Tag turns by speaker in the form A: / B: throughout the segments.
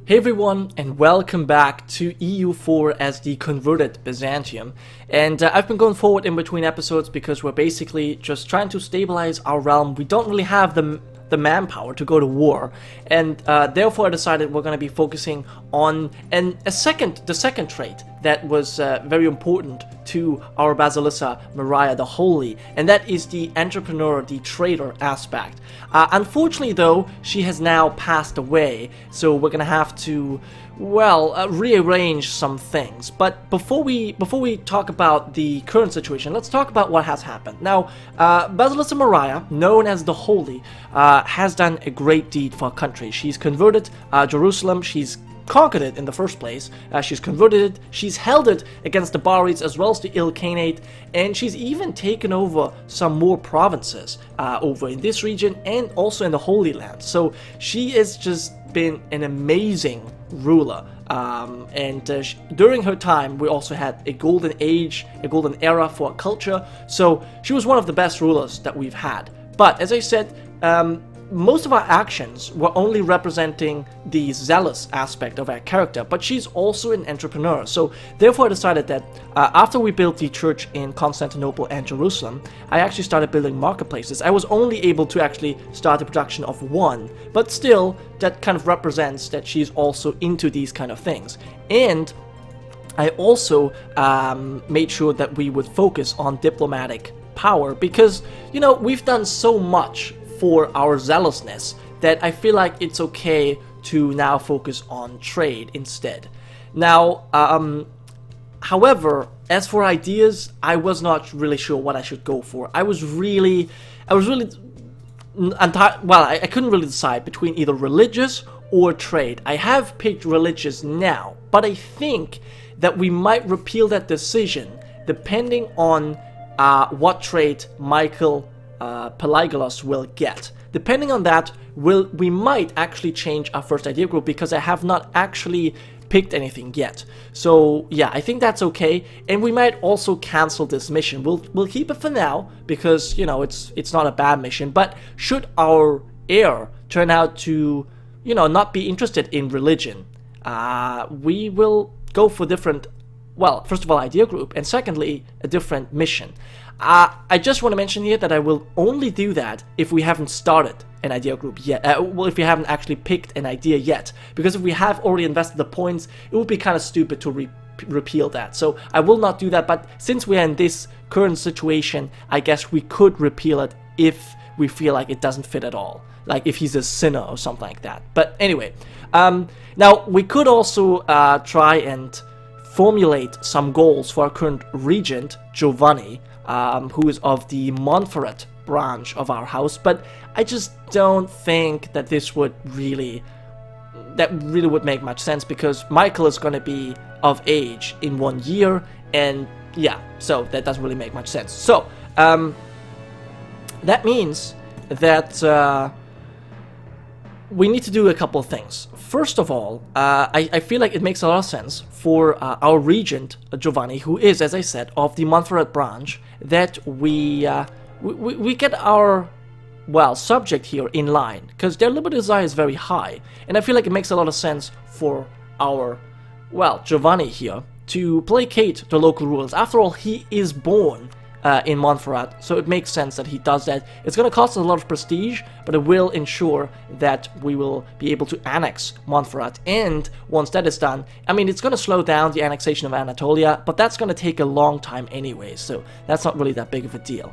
A: Hey everyone, and welcome back to EU4 as the converted Byzantium. And I've been going forward in between episodes because we're basically just trying to stabilize our realm. We don't really have the manpower to go to war, and therefore I decided we're going to be focusing on the second trait that was very important to our Basilissa Maria the Holy, and that is the entrepreneur, the trader aspect. Unfortunately though, she has now passed away, so we're going to have to, rearrange some things. But before we talk about the current situation, let's talk about what has happened. Now, Basilissa Maria, known as the Holy, has done a great deed for our country. She's converted Jerusalem. She's conquered it in the first place. She's converted it. She's held it against the Barites as well as the Ilkhanate, and she's even taken over some more provinces over in this region and also in the Holy Land. So she has just been an amazing ruler, during her time we also had a golden age, a golden era for our culture. So she was one of the best rulers that we've had. But as I said, most of our actions were only representing the zealous aspect of our character, but she's also an entrepreneur. So therefore I decided that after we built the church in Constantinople and Jerusalem, I actually started building marketplaces. I was only able to actually start the production of one, but still that kind of represents that she's also into these kind of things. And I also made sure that we would focus on diplomatic power because, you know, we've done so much for our zealousness that I feel like it's okay to now focus on trade instead. Now, however, as for ideas, I was not really sure what I should go for. I couldn't really decide between either religious or trade. I have picked religious now, but I think that we might repeal that decision depending on what trait Michael Pelagolos will get. Depending on that, we might actually change our first idea group because I have not actually picked anything yet. So yeah, I think that's okay, and we might also cancel this mission. We'll keep it for now because, you know, it's not a bad mission. But should our heir turn out to, you know, not be interested in religion, we will go for different. Well, first of all, idea group, and secondly, a different mission. I just want to mention here that I will only do that if we haven't started an idea group yet. If we haven't actually picked an idea yet. Because if we have already invested the points, it would be kind of stupid to repeal that. So I will not do that, but since we are in this current situation, I guess we could repeal it if we feel like it doesn't fit at all. Like if he's a sinner or something like that. But anyway, now we could also try and formulate some goals for our current regent, Giovanni, who is of the Montferrat branch of our house, but I just don't think that this would really would make much sense because Michael is going to be of age in 1 year, and yeah, so that doesn't really make much sense. So that means that we need to do a couple of things. First of all, I feel like it makes a lot of sense for our regent, Giovanni, who is, as I said, of the Montferrat branch, that we get our, subject here in line, because their liberty desire is very high, and I feel like it makes a lot of sense for our, Giovanni here to placate the local rulers. After all, he is born in Montferrat, so it makes sense that he does that. It's going to cost us a lot of prestige, but it will ensure that we will be able to annex Montferrat, and once that is done, I mean, it's going to slow down the annexation of Anatolia, but that's going to take a long time anyway, so that's not really that big of a deal.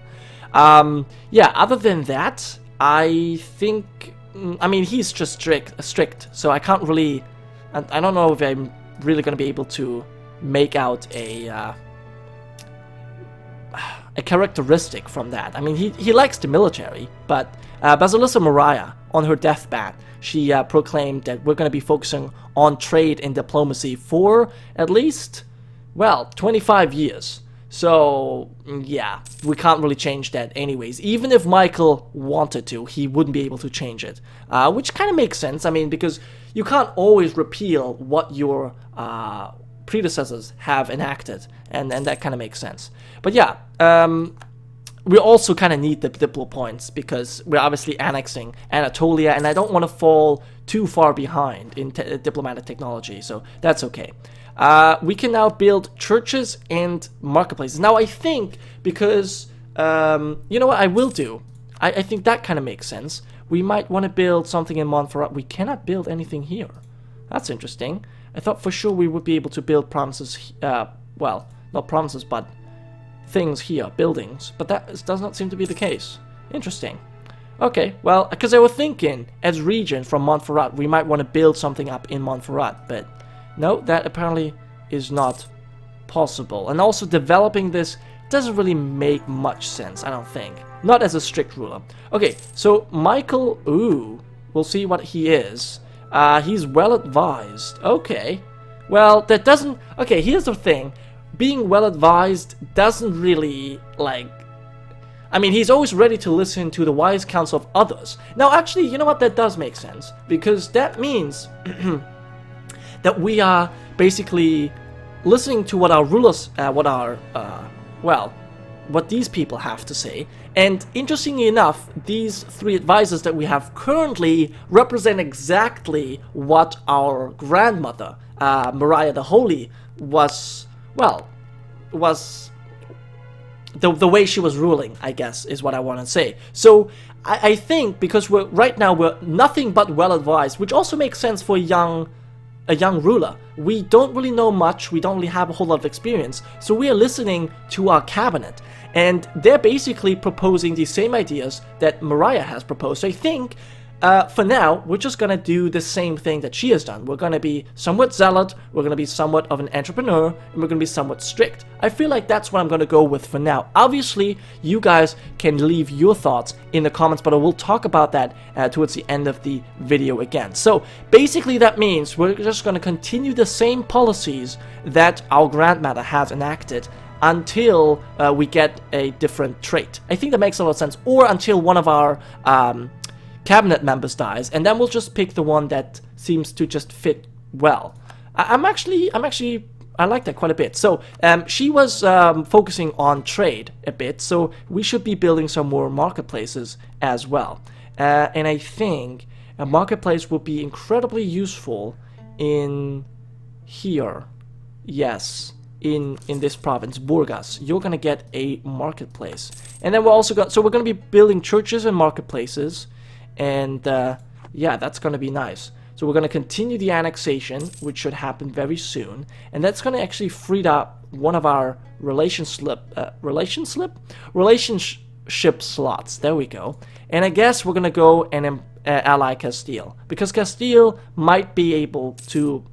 A: Other than that, I think, I mean, he's just strict, so I can't really, I don't know if I'm really going to be able to make out a characteristic from that. I mean, he likes the military, but Basilissa Maria, on her deathbed, she proclaimed that we're going to be focusing on trade and diplomacy for at least, 25 years. So, yeah, we can't really change that anyways. Even if Michael wanted to, he wouldn't be able to change it, which kind of makes sense. I mean, because you can't always repeal what your predecessors have enacted, and that kind of makes sense. But yeah, we also kind of need the diplo points because we're obviously annexing Anatolia, and I don't want to fall too far behind in diplomatic technology, so that's okay. We can now build churches and marketplaces. Now I think because, you know what I will do? I think that kind of makes sense. We might want to build something in Montferrat. We cannot build anything here. That's interesting. I thought for sure we would be able to build provinces, well, not provinces, but things here, buildings. But that does not seem to be the case. Interesting. Okay, well, because I was thinking, as region from Montferrat, we might want to build something up in Montferrat, but no, that apparently is not possible. And also developing this doesn't really make much sense, I don't think. Not as a strict ruler. Okay, so Michael, ooh, we'll see what he is. He's well advised. Okay. Well, that doesn't... Okay, here's the thing. Being well advised doesn't really, like... I mean, he's always ready to listen to the wise counsel of others. Now, actually, you know what? That does make sense. Because that means that we are basically listening to what our rulers, what these people have to say. And interestingly enough, these three advisors that we have currently represent exactly what our grandmother, Maria the Holy, was the way she was ruling, I guess, is what I want to say. So I think because right now we're nothing but well advised, which also makes sense for a young ruler. We don't really know much, we don't really have a whole lot of experience, so we are listening to our cabinet, and they're basically proposing the same ideas that Maria has proposed. So I think for now, we're just gonna do the same thing that she has done. We're gonna be somewhat zealot, we're gonna be somewhat of an entrepreneur, and we're gonna be somewhat strict. I feel like that's what I'm gonna go with for now. Obviously, you guys can leave your thoughts in the comments, but I will talk about that towards the end of the video again. So basically that means we're just gonna continue the same policies that our grandmother has enacted until we get a different trait. I think that makes a lot of sense. Or until one of our cabinet members dies, and then we'll just pick the one that seems to just fit well. I like that quite a bit. So she was focusing on trade a bit, so we should be building some more marketplaces as well. And I think a marketplace will be incredibly useful in here. Yes, in this province, Burgas. You're gonna get a marketplace, and then we're also so we're gonna be building churches and marketplaces. And yeah, that's gonna be nice. So we're gonna continue the annexation, which should happen very soon, and that's gonna actually free up one of our relationship slots. There we go. And I guess we're gonna go and ally Castile, because Castile might be able to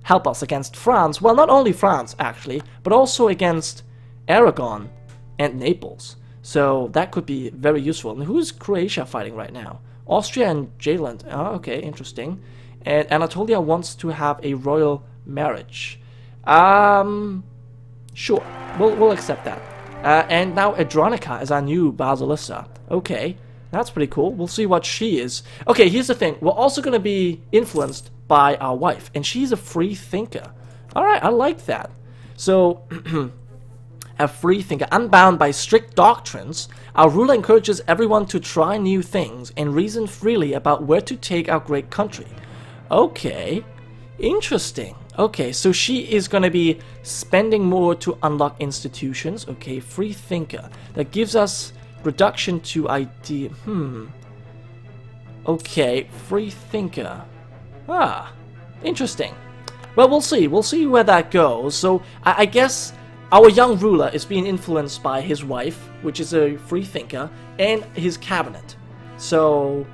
A: help us against France. Well, not only France actually, but also against Aragon and Naples. So that could be very useful. And who's Croatia fighting right now? Austria and Jailand. Oh, okay, interesting. And Anatolia wants to have a royal marriage. Sure, we'll accept that. And now Adronica is our new Basilissa. Okay, that's pretty cool. We'll see what she is. Okay, here's the thing. We're also going to be influenced by our wife, and she's a free thinker. All right, I like that. So a free thinker, unbound by strict doctrines, our ruler encourages everyone to try new things and reason freely about where to take our great country. Okay, interesting. Okay, so she is going to be spending more to unlock institutions. Okay, free thinker. That gives us reduction to idea. Okay, free thinker. Ah, interesting. Well, we'll see. We'll see where that goes. So I guess our young ruler is being influenced by his wife, which is a free thinker, and his cabinet. So,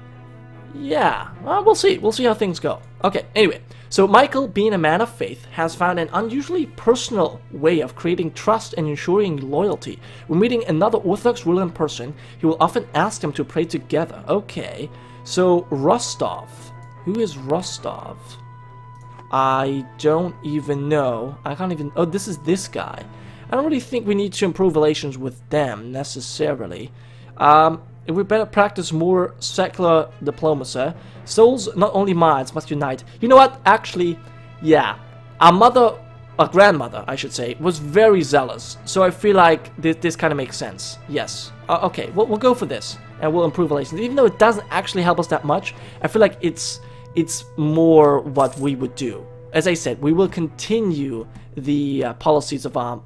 A: yeah, well, we'll see. We'll see how things go. Okay, anyway, so Michael, being a man of faith, has found an unusually personal way of creating trust and ensuring loyalty. When meeting another Orthodox ruler in person, he will often ask them to pray together. Okay, so Rostov. Who is Rostov? I don't even know. I can't even... Oh, this is this guy. I don't really think we need to improve relations with them, necessarily. We better practice more secular diplomacy. Souls, not only minds, must unite. You know what? Actually, yeah. Our mother our grandmother, I should say, was very zealous. So I feel like this kind of makes sense. Yes. Okay, we'll go for this, and we'll improve relations. Even though it doesn't actually help us that much, I feel like it's more what we would do. As I said, we will continue the policies of our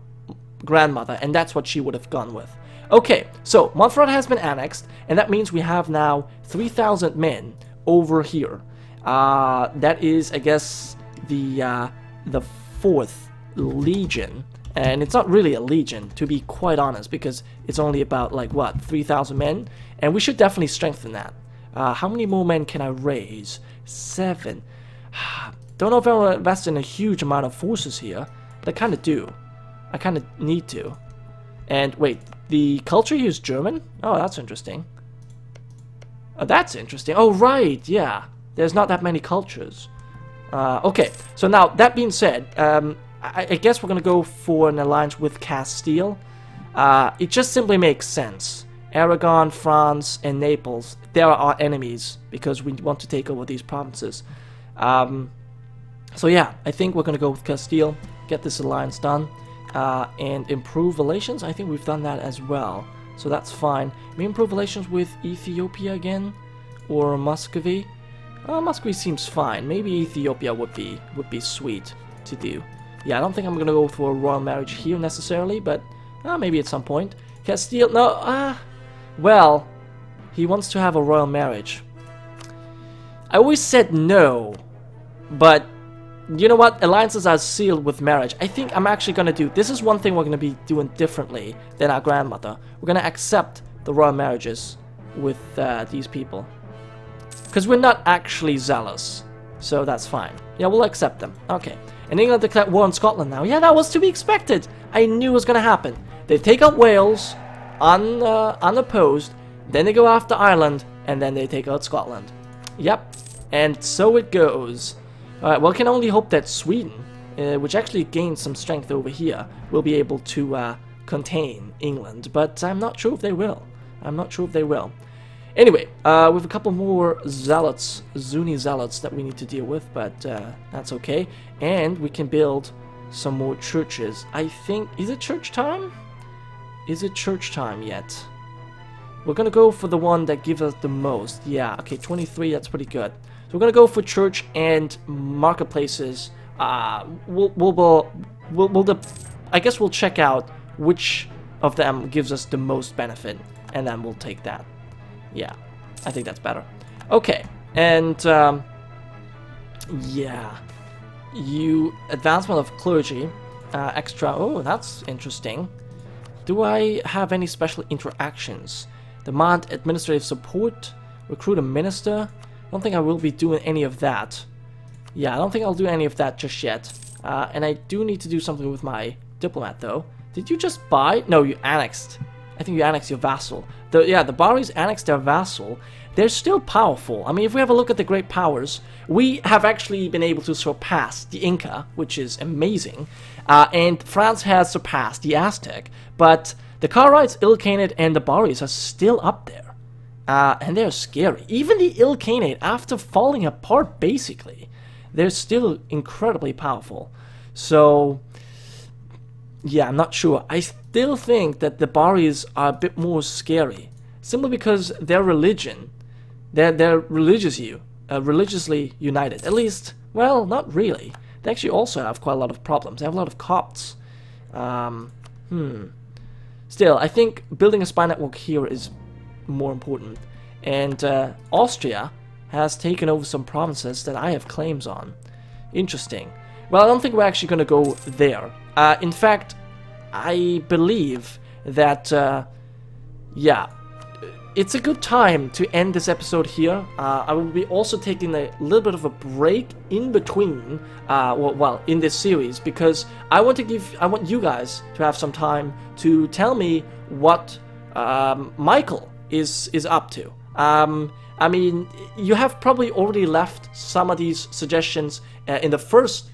A: grandmother, and that's what she would have gone with. Okay, so Montferrat has been annexed, and that means we have now 3,000 men over here. That is, I guess, the 4th Legion, and it's not really a legion, to be quite honest, because it's only about, like, what, 3,000 men, and we should definitely strengthen that. How many more men can I raise? 7. Don't know if I want to invest in a huge amount of forces here, but I kind of do. I kind of need to. And wait, the culture here is German? Oh, that's interesting. Oh, that's interesting. Oh, right, yeah. There's not that many cultures. Okay, so now, that being said, I guess we're going to go for an alliance with Castile. It just simply makes sense. Aragon, France, and Naples, they are our enemies because we want to take over these provinces. So yeah, I think we're going to go with Castile, get this alliance done, and improve relations. I think we've done that as well, so that's fine. Maybe improve relations with Ethiopia again, or Muscovy. Muscovy seems fine. Maybe Ethiopia would be sweet to do. Yeah, I don't think I'm going to go for a royal marriage here necessarily, but maybe at some point. Castile, no, well, he wants to have a royal marriage. I always said no, but you know what? Alliances are sealed with marriage. I think I'm actually going to do... This is one thing we're going to be doing differently than our grandmother. We're going to accept the royal marriages with these people. Because we're not actually zealous. So that's fine. Yeah, we'll accept them. Okay. And England declared war on Scotland now. Yeah, that was to be expected. I knew it was going to happen. They take out Wales unopposed. Then they go after Ireland. And then they take out Scotland. Yep. And so it goes. Alright, well, I can only hope that Sweden, which actually gained some strength over here, will be able to contain England, but I'm not sure if they will. I'm not sure if they will. Anyway, we have a couple more zealots, Zuni zealots, that we need to deal with, but that's okay. And we can build some more churches. I think... Is it church time? Is it church time yet? We're gonna go for the one that gives us the most. Yeah, okay, 23, that's pretty good. So we're gonna go for church and marketplaces. I guess we'll check out which of them gives us the most benefit, and then we'll take that. Yeah, I think that's better. Okay, and yeah, advancement of clergy, extra. Oh, that's interesting. Do I have any special interactions? Demand administrative support. Recruit a minister. I don't think I will be doing any of that. Yeah, I don't think I'll do any of that just yet. And I do need to do something with my diplomat, though. Did you just buy? No, you annexed. I think you annexed your vassal. The Baris annexed their vassal. They're still powerful. I mean, if we have a look at the great powers, we have actually been able to surpass the Inca, which is amazing. And France has surpassed the Aztec. But the Karites, Ilkhanate, and the Baris are still up there. And they're scary. Even the Ilkhanate, after falling apart, basically, they're still incredibly powerful. So, yeah, I'm not sure. I still think that the Baris are a bit more scary, simply because their religion, they're religiously united. At least, well, not really. They actually also have quite a lot of problems. They have a lot of Copts. Still, I think building a spy network here is more important. And Austria has taken over some provinces that I have claims on. Interesting. Well, I don't think we're actually going to go there. In fact, I believe that, yeah, it's a good time to end this episode here. I will be also taking a little bit of a break in between, well, in this series, because I want you guys to have some time to tell me what Michael is up to. I mean, you have probably already left some of these suggestions in the first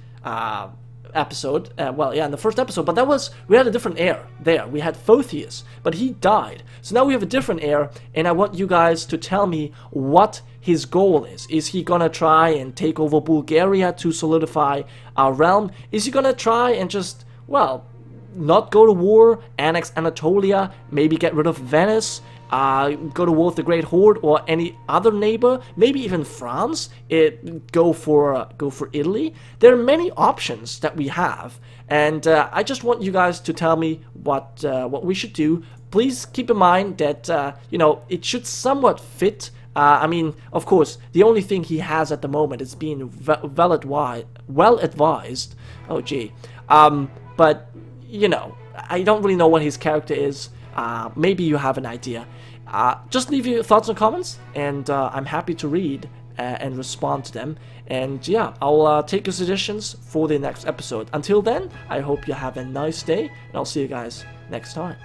A: episode, well, yeah, in the first episode, but we had a different heir there. We had Photheus, but he died. So now we have a different heir, and I want you guys to tell me what his goal is. Is he gonna try and take over Bulgaria to solidify our realm? Is he gonna try and just, well, not go to war, annex Anatolia, maybe get rid of Venice, go to war with the Great Horde or any other neighbor, maybe even France, go for Italy? There are many options that we have, and I just want you guys to tell me what we should do. Please keep in mind that you know, it should somewhat fit. I mean, of course, the only thing he has at the moment is being well advised. Oh gee, but you know, I don't really know what his character is. Maybe you have an idea. Just leave your thoughts and comments, and I'm happy to read and respond to them. And yeah, I'll take your suggestions for the next episode. Until then, I hope you have a nice day, and I'll see you guys next time.